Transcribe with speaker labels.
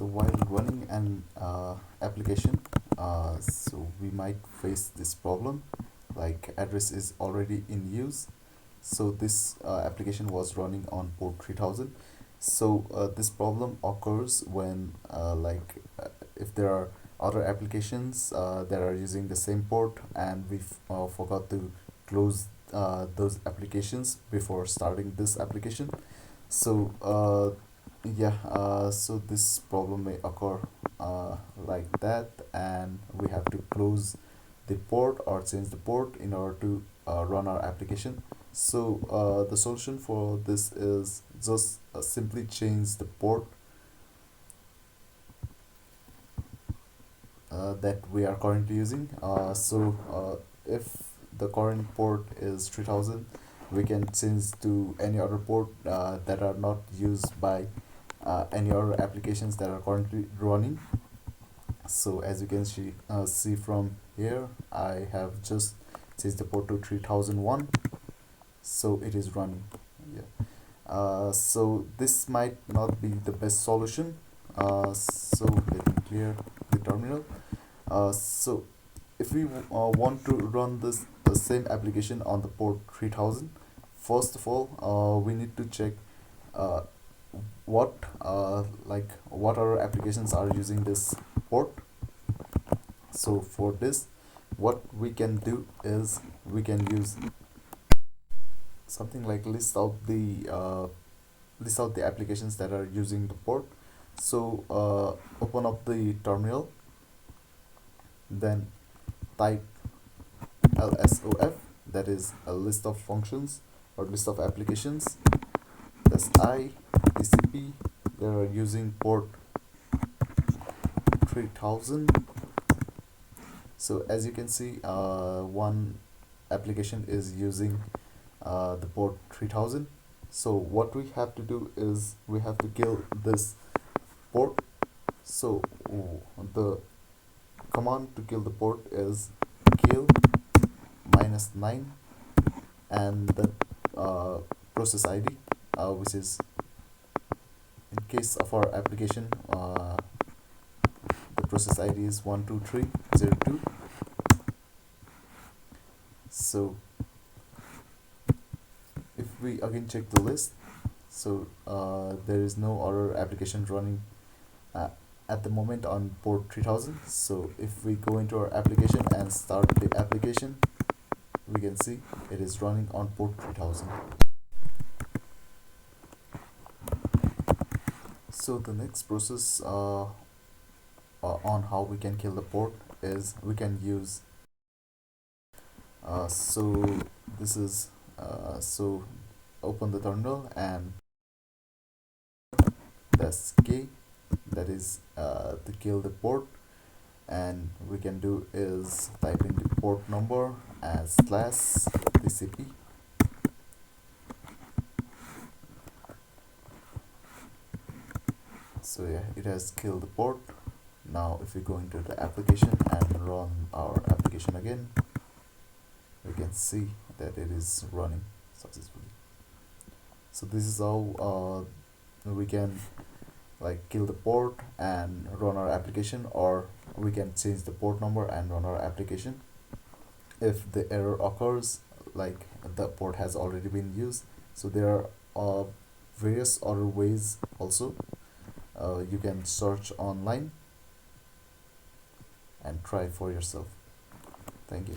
Speaker 1: So while running an application, so we might face this problem, like address is already in use. So this application was running on port 3000. So this problem occurs when if there are other applications that are using the same port, and we forgot to close those applications before starting this application. So so this problem may occur like that, and we have to close the port or change the port in order to run our application. So the solution for this is just simply change the port that we are currently using. If the current port is 3000, we can change to any other port that are not used by any other applications that are currently running. So as you can see from here, I have just changed the port to 3001, so it is running. Yeah. So this might not be the best solution. So let me clear the terminal. So if we want to run the same application on the port 3000, first of all we need to check uh, what what other applications are using this port. So for this, what we can do is we can use something like list out the applications that are using the port. So open up the terminal, then type lsof, that is a list of functions or list of applications. That's TCP, they are using port 3000. So as you can see, one application is using the port 3000. So what we have to do is we have to kill this port. So the command to kill the port is kill -9 and the process ID, which is, in case of our application, the process ID is 12302. So if we again check the list, so there is no other application running at the moment on port 3000. So if we go into our application and start the application, we can see it is running on port 3000. So the next process on how we can kill the port is we can use so this is so open the terminal and that's K, that is to kill the port, and we can do is type in the port number as /TCP. So yeah, it has killed the port. Now if we go into the application and run our application again, we can see that it is running successfully. So this is how we can kill the port and run our application, or we can change the port number and run our application. If the error occurs, like the port has already been used, so there are various other ways also. You can search online and try for yourself. Thank you.